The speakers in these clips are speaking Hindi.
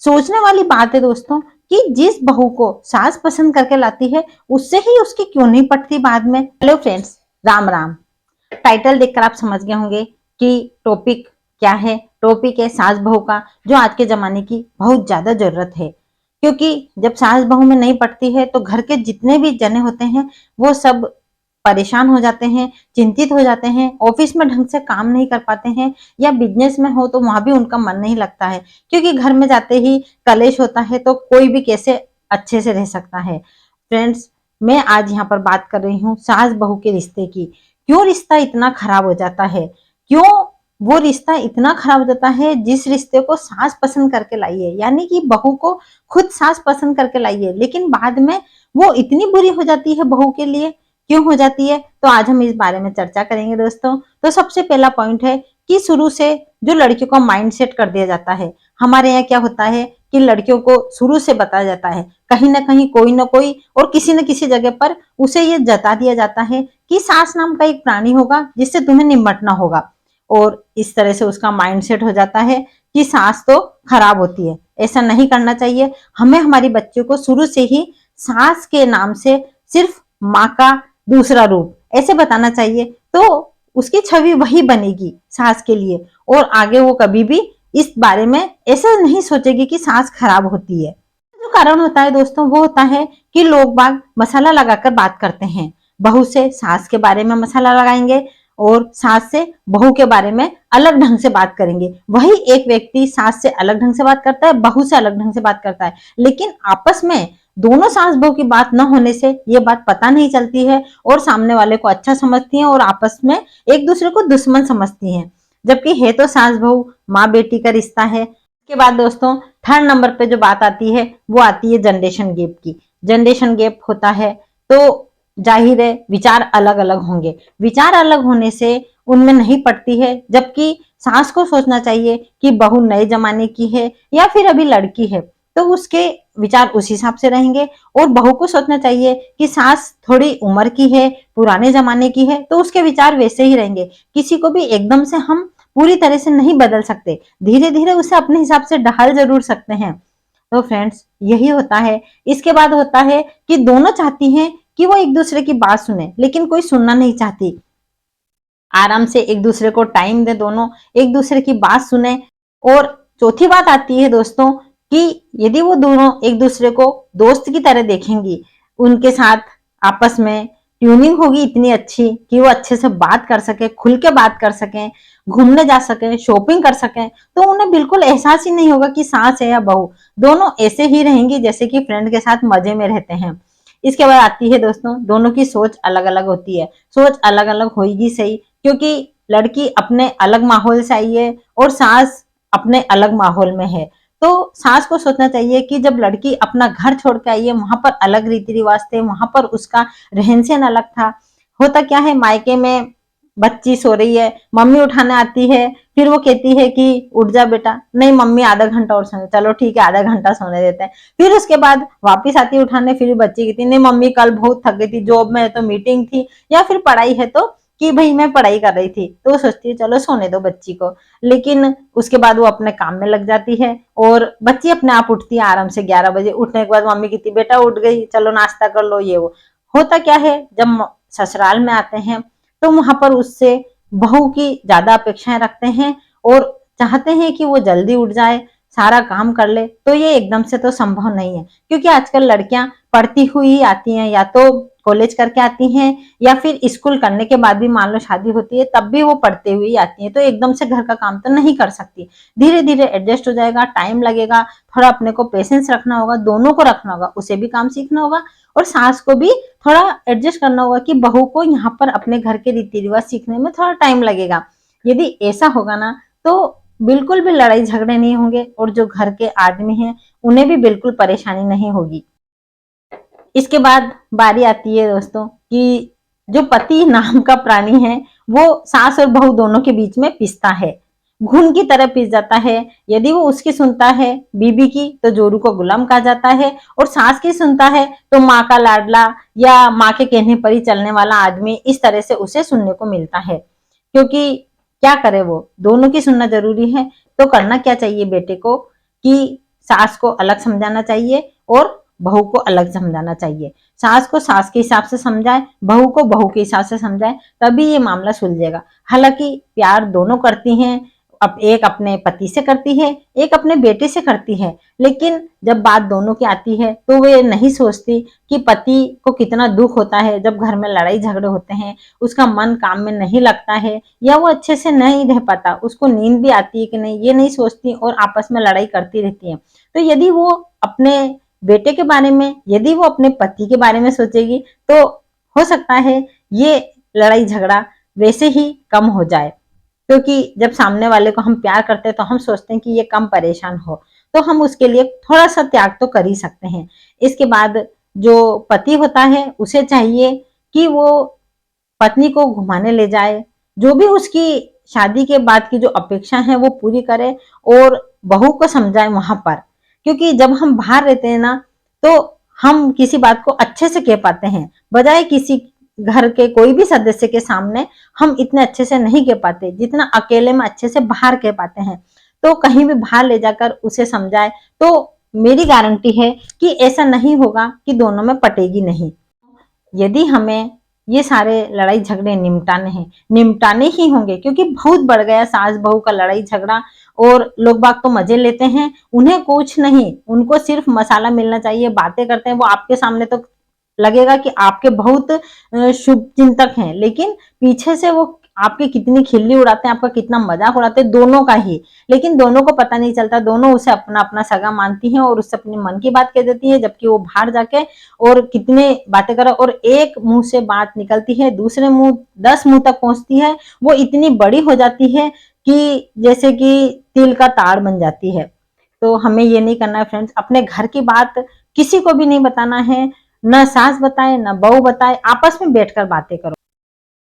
सोचने वाली बात है दोस्तों कि जिस बहू को सास पसंद करके लाती है उससे ही उसकी क्यों नहीं पटती बाद में। Hello friends, Ram Ram. Title देखकर आप समझ गए होंगे कि टॉपिक क्या है। टॉपिक है सास बहू का, जो आज के जमाने की बहुत ज्यादा जरूरत है। क्योंकि जब सास बहू में नहीं पटती है तो घर के जितने भी जने होते हैं वो सब परेशान हो जाते हैं, चिंतित हो जाते हैं, ऑफिस में ढंग से काम नहीं कर पाते हैं, या बिजनेस में हो तो वहां भी उनका मन नहीं लगता है। क्योंकि घर में जाते ही कलेश होता है तो कोई भी कैसे अच्छे से रह सकता है। फ्रेंड्स, मैं आज यहाँ पर बात कर रही हूँ सास बहू के रिश्ते की। क्यों रिश्ता इतना खराब हो जाता है, क्यों वो रिश्ता इतना खराब हो जाता है जिस रिश्ते को सास पसंद करके लाई है, यानी कि बहू को खुद सास पसंद करके लाई है, लेकिन बाद में वो इतनी बुरी हो जाती है बहू के लिए। क्यों हो जाती है, तो आज हम इस बारे में चर्चा करेंगे दोस्तों। तो सबसे पहला पॉइंट है कि शुरू से जो लड़कियों का माइंड सेट कर दिया जाता है। हमारे यहाँ क्या होता है कि लड़कियों को शुरू से बताया जाता है, कहीं ना कहीं कोई ना कोई और किसी न किसी जगह पर उसे ये जता दिया जाता है कि सास नाम का एक प्राणी होगा जिससे तुम्हें निपटना होगा। और इस तरह से उसका माइंड सेट हो जाता है कि सास तो खराब होती है। ऐसा नहीं करना चाहिए। हमें हमारी बच्चों को शुरू से ही सास के नाम से सिर्फ माँ का दूसरा रूप ऐसे बताना चाहिए, तो उसकी छवि वही बनेगी सास के लिए, और आगे वो कभी भी इस बारे में ऐसा नहीं सोचेगी कि सास खराब होती है। जो कारण होता है दोस्तों वो होता है कि लोग बाग मसाला लगाकर बात करते हैं। बहू से सास के बारे में मसाला लगाएंगे और सास से बहू के बारे में अलग ढंग से बात करेंगे। वही एक व्यक्ति सास से अलग ढंग से बात करता है, बहू से अलग ढंग से बात करता है, लेकिन आपस में दोनों सास बहू की बात न होने से ये बात पता नहीं चलती है और सामने वाले को अच्छा समझती हैं और आपस में एक दूसरे को दुश्मन समझती हैं। जबकि है तो सास बहू माँ बेटी का रिश्ता है। के बाद दोस्तों थर्ड नंबर पे जो बात आती है वो आती है जनरेशन गैप की। जनरेशन गैप होता है तो जाहिर है विचार अलग अलग होंगे। विचार अलग होने से उनमें नहीं पड़ती है, जबकि सास को सोचना चाहिए कि बहू नए जमाने की है या फिर अभी लड़की है, तो उसके विचार उस हिसाब से रहेंगे। और बहू को सोचना चाहिए कि सास थोड़ी उम्र की है, पुराने जमाने की है, तो उसके विचार वैसे ही रहेंगे। किसी को भी एकदम से हम पूरी तरह से नहीं बदल सकते, धीरे धीरे उसे अपने हिसाब से ढाल जरूर सकते हैं। तो फ्रेंड्स यही होता है। इसके बाद होता है कि दोनों चाहती हैं कि वो एक दूसरे की बात सुने, लेकिन कोई सुनना नहीं चाहती। आराम से एक दूसरे को टाइम दे, दोनों एक दूसरे की बात सुने। और चौथी बात आती है दोस्तों कि यदि वो दोनों एक दूसरे को दोस्त की तरह देखेंगी, उनके साथ आपस में ट्यूनिंग होगी इतनी अच्छी कि वो अच्छे से बात कर सके, खुल के बात कर सकें, घूमने जा सकें, शॉपिंग कर सकें, तो उन्हें बिल्कुल एहसास ही नहीं होगा कि सास है या बहू। दोनों ऐसे ही रहेंगी जैसे कि फ्रेंड के साथ मजे में रहते हैं। इसके बाद आती है दोस्तों, दोनों की सोच अलग अलग होती है। सोच अलग अलग होगी सही, क्योंकि लड़की अपने अलग माहौल से आई है और सास अपने अलग माहौल में है। तो सास को सोचना चाहिए कि जब लड़की अपना घर छोड़ के आई है वहां पर अलग रीति रिवाज थे, वहां पर उसका रहन सहन अलग था। होता क्या है, मायके में बच्ची सो रही है, मम्मी उठाने आती है, फिर वो कहती है कि उठ जा बेटा, नहीं मम्मी आधा घंटा और सोने, चलो ठीक है आधा घंटा सोने देते हैं। फिर उसके बाद वापिस आती है उठाने, फिर बच्ची कहती नहीं मम्मी कल बहुत थक गई थी, जॉब में है तो मीटिंग थी, या फिर पढ़ाई है तो कि भाई मैं पढ़ाई कर रही थी, तो वो सोचती है चलो सोने दो बच्ची को। लेकिन उसके बाद वो अपने काम में लग जाती है और बच्ची अपने आप उठती है आराम से 11 बजे। उठने के बाद मम्मी कहती बेटा उठ गई, चलो नाश्ता कर लो ये वो। होता क्या है, जब ससुराल में आते हैं तो वहां पर उससे बहू की ज्यादा अपेक्षाएं रखते हैं और चाहते हैं कि वो जल्दी उठ जाए, सारा काम कर ले। तो ये एकदम से तो संभव नहीं है, क्योंकि आजकल लड़कियां पढ़ती हुई आती हैं, या तो कॉलेज करके आती हैं या फिर स्कूल करने के बाद भी मान लो शादी होती है तब भी वो पढ़ते हुए आती हैं, तो एकदम से घर का काम तो नहीं कर सकती। धीरे धीरे एडजस्ट हो जाएगा, टाइम लगेगा, थोड़ा अपने को पेशेंस रखना होगा, दोनों को रखना होगा, उसे भी काम सीखना होगा और सास को भी थोड़ा एडजस्ट करना होगा कि बहू को यहाँ पर अपने घर के रीति रिवाज सीखने में थोड़ा टाइम लगेगा। यदि ऐसा होगा ना तो बिल्कुल भी लड़ाई झगड़े नहीं होंगे और जो घर के आदमी हैं उन्हें भी बिल्कुल परेशानी नहीं होगी। इसके बाद बारी आती है दोस्तों कि जो पति नाम का प्राणी है वो सास और बहू दोनों के बीच में पिसता है, घुन की तरह पिस जाता है। यदि वो उसकी सुनता है बीबी की तो जोरू को गुलाम कहा जाता है, और सास की सुनता है तो माँ का लाडला या माँ के कहने पर ही चलने वाला आदमी, इस तरह से उसे सुनने को मिलता है। क्योंकि क्या करे, वो दोनों की सुनना जरूरी है। तो करना क्या चाहिए बेटे को कि सास को अलग समझाना चाहिए और बहू को अलग समझाना चाहिए। सास को सास के हिसाब से समझाए, बहू को बहू के हिसाब से समझाए, तभी ये मामला सुलझेगा। हालांकि प्यार दोनों करती हैं, अब एक अपने पति से करती है, एक अपने बेटे से करती है, लेकिन जब बात दोनों की आती है तो वे नहीं सोचती कि पति को कितना दुख होता है जब घर में लड़ाई झगड़े होते हैं, उसका मन काम में नहीं लगता है या वो अच्छे से नहीं रह पाता, उसको नींद भी आती है कि नहीं, ये नहीं सोचती और आपस में लड़ाई करती रहती है। तो यदि वो अपने बेटे के बारे में, यदि वो अपने पति के बारे में सोचेगी तो हो सकता है ये लड़ाई झगड़ा वैसे ही कम हो जाए, क्योंकि जब सामने वाले को हम प्यार करते हैं तो हम सोचते हैं कि ये कम परेशान हो, तो हम उसके लिए थोड़ा सा त्याग तो कर ही सकते हैं। इसके बाद जो पति होता है उसे चाहिए कि वो पत्नी को घुमाने ले जाए, जो भी उसकी शादी के बाद की जो अपेक्षा है वो पूरी करे और बहू को समझाए वहां पर, क्योंकि जब हम बाहर रहते हैं ना तो हम किसी बात को अच्छे से कह पाते हैं, बजाय किसी घर के कोई भी सदस्य के सामने हम इतने अच्छे से नहीं कह पाते जितना अकेले में अच्छे से बाहर कह पाते हैं। तो कहीं भी बाहर ले जाकर उसे समझाए तो मेरी गारंटी है कि ऐसा नहीं होगा कि दोनों में पटेगी नहीं। यदि हमें ये सारे लड़ाई झगड़े निमटाने ही होंगे, क्योंकि बहुत बढ़ गया सास बहू का लड़ाई झगड़ा, और लोग बाग तो मजे लेते हैं, उन्हें कुछ नहीं, उनको सिर्फ मसाला मिलना चाहिए, बातें करते हैं वो आपके सामने तो लगेगा कि आपके बहुत शुभ चिंतक हैं, लेकिन पीछे से वो आपकी कितनी खिल्ली उड़ाते हैं, आपका कितना मजाक उड़ाते हैं, दोनों का ही, लेकिन दोनों को पता नहीं चलता, दोनों उसे अपना अपना सगा मानती हैं और उससे अपने मन की बात कह देती है, जबकि वो बाहर जाके और कितने बातें करे, और एक मुंह से बात निकलती है दूसरे मुंह 10 मुंह तक पहुंचती है, वो इतनी बड़ी हो जाती है कि जैसे कि तिल का ताड़ बन जाती है। तो हमें ये नहीं करना है फ्रेंड्स, अपने घर की बात किसी को भी नहीं बताना है, न सास बताए न बहू बताए, आपस में बैठकर बातें करो।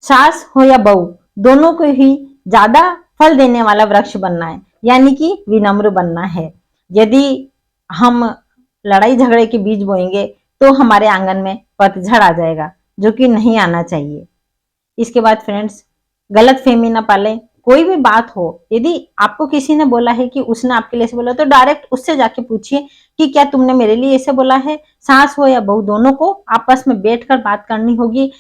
सास हो या बहू, दोनों को ही ज्यादा फल देने वाला वृक्ष बनना है, यानी कि विनम्र बनना है। यदि हम लड़ाई झगड़े के बीज बोएंगे तो हमारे आंगन में पतझड़ आ जाएगा, जो कि नहीं आना चाहिए। इसके बाद फ्रेंड्स, गलत फहमी ना पालें, कोई भी बात हो, यदि आपको किसी ने बोला है कि उसने आपके लिए ऐसे बोला, तो डायरेक्ट उससे जाके पूछिए कि क्या तुमने मेरे लिए ऐसे बोला है। सास हो या बहू, दोनों को आपस में बैठकर बात करनी होगी,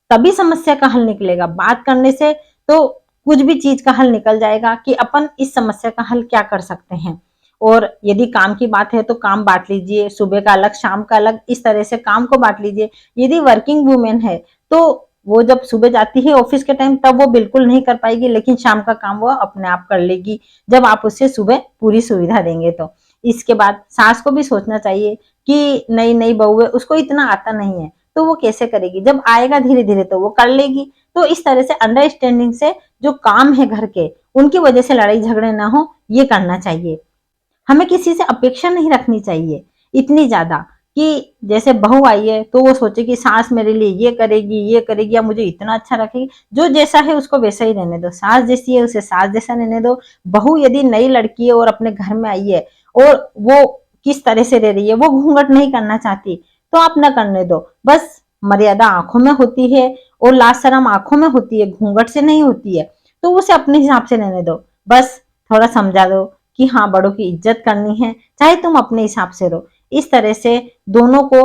तभी समस्या का हल निकलेगा। बात करने से तो कुछ भी चीज का हल निकल जाएगा कि अपन इस समस्या का हल क्या कर सकते हैं। और यदि काम की बात है तो काम बांट लीजिए, सुबह का अलग शाम का अलग, इस तरह से काम को बांट लीजिए। यदि वर्किंग वुमेन है तो वो जब सुबह जाती है ऑफिस के टाइम, तब वो बिल्कुल नहीं कर पाएगी, लेकिन शाम का काम वो अपने आप कर लेगी जब आप उसे सुबह पूरी सुविधा देंगे तो। इसके बाद सास को भी सोचना चाहिए कि नई नई बहू है, उसको इतना आता नहीं है तो वो कैसे करेगी, जब आएगा धीरे धीरे तो वो कर लेगी। तो इस तरह से अंडरस्टैंडिंग से जो काम है घर के, उनकी वजह से लड़ाई झगड़े ना हो, ये करना चाहिए। हमें किसी से अपेक्षा नहीं रखनी चाहिए इतनी ज्यादा कि जैसे बहू आई है तो वो सोचे कि सास मेरे लिए ये करेगी या मुझे इतना अच्छा रखेगी। जो जैसा है उसको वैसा ही रहने दो, सास जैसी है उसे सास जैसा रहने दो। बहू यदि नई लड़की है और अपने घर में आई है और वो किस तरह से रह रही है, वो घूंघट नहीं करना चाहती, तो आप ना करने दो। बस मर्यादा आंखों में होती है और लाज शर्म आंखों में होती है, घूंघट से नहीं होती है, तो उसे अपने हिसाब से रहने दो। बस थोड़ा समझा दो कि हाँ, बड़ों की इज्जत करनी है, चाहे तुम अपने हिसाब से रहो। इस तरह से दोनों को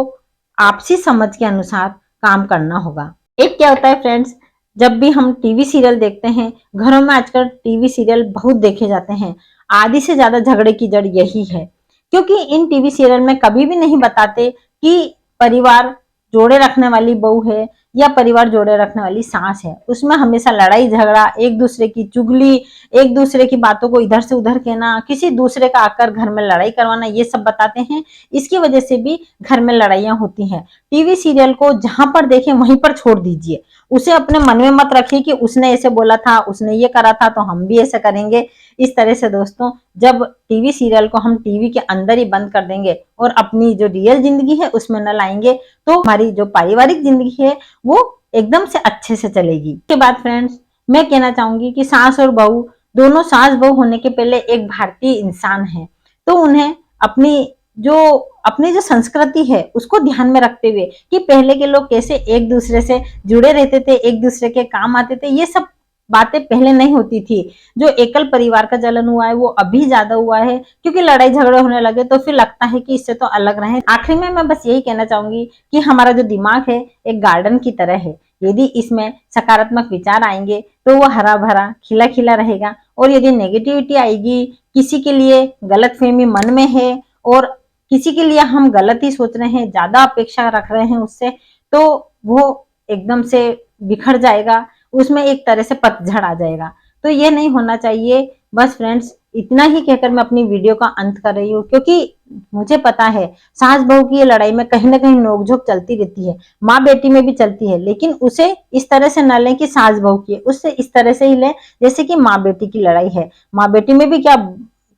आपसी समझ के अनुसार काम करना होगा। एक क्या होता है फ्रेंड्स, जब भी हम टीवी सीरियल देखते हैं, घरों में आजकल टीवी सीरियल बहुत देखे जाते हैं, आधी से ज्यादा झगड़े की जड़ यही है, क्योंकि इन टीवी सीरियल में कभी भी नहीं बताते कि परिवार जोड़े रखने वाली बहू है या परिवार जोड़े रखने वाली सास है। उसमें हमेशा लड़ाई झगड़ा, एक दूसरे की चुगली, एक दूसरे की बातों को इधर से उधर कहना, किसी दूसरे का आकर घर में लड़ाई करवाना, ये सब बताते हैं। इसकी वजह से भी घर में लड़ाइयां होती हैं। टीवी सीरियल को जहां पर देखें वहीं पर छोड़ दीजिए, उसे अपने मन में मत रखिए कि उसने ऐसे बोला था, उसने ये करा था तो हम भी ऐसे करेंगे। इस तरह से दोस्तों, जब टीवी सीरियल को हम टीवी के अंदर ही बंद कर देंगे और अपनी जो रियल जिंदगी है उसमें न लाएंगे, तो हमारी जो पारिवारिक जिंदगी है वो एकदम से अच्छे से चलेगी। इसके बाद फ्रेंड्स, मैं कहना चाहूंगी कि सास और बहू दोनों सास बहू होने के पहले एक भारतीय इंसान है, तो उन्हें अपनी जो संस्कृति है उसको ध्यान में रखते हुए कि पहले के लोग कैसे एक दूसरे से जुड़े रहते थे, एक दूसरे के काम आते थे, ये सब बातें पहले नहीं होती थी। जो एकल परिवार का जलन हुआ है वो अभी ज्यादा हुआ है, क्योंकि लड़ाई झगड़े होने लगे तो फिर लगता है कि इससे तो अलग रहें। आखिर में मैं बस यही कहना चाहूंगी कि हमारा जो दिमाग है एक गार्डन की तरह है। यदि इसमें सकारात्मक विचार आएंगे तो वो हरा भरा खिला खिला रहेगा, और यदि नेगेटिविटी आएगी, किसी के लिए गलतफहमी मन में है और किसी के लिए हम गलत ही सोच रहे हैं, ज्यादा अपेक्षा रख रहे हैं उससे, तो वो एकदम से बिखर जाएगा, उसमें एक तरह से पतझड़ आ जाएगा। तो ये नहीं होना चाहिए। बस फ्रेंड्स, इतना ही कहकर मैं अपनी वीडियो का अंत कर रही हूँ, क्योंकि मुझे पता है सास बहू की ये लड़ाई में कहीं ना कहीं नोकझोंक चलती रहती है, माँ बेटी में भी चलती है, लेकिन उसे इस तरह से न लें कि सास बहू की है, उससे इस तरह से ही लें जैसे कि माँ बेटी की लड़ाई है। माँ बेटी में भी क्या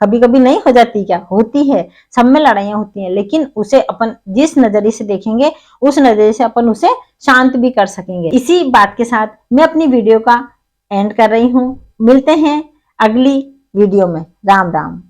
कभी कभी नहीं हो जाती, क्या होती है, सब में लड़ाइयां होती हैं, लेकिन उसे अपन जिस नजरिए से देखेंगे उस नजरिए से अपन उसे शांत भी कर सकेंगे। इसी बात के साथ मैं अपनी वीडियो का एंड कर रही हूँ। मिलते हैं अगली वीडियो में। राम राम।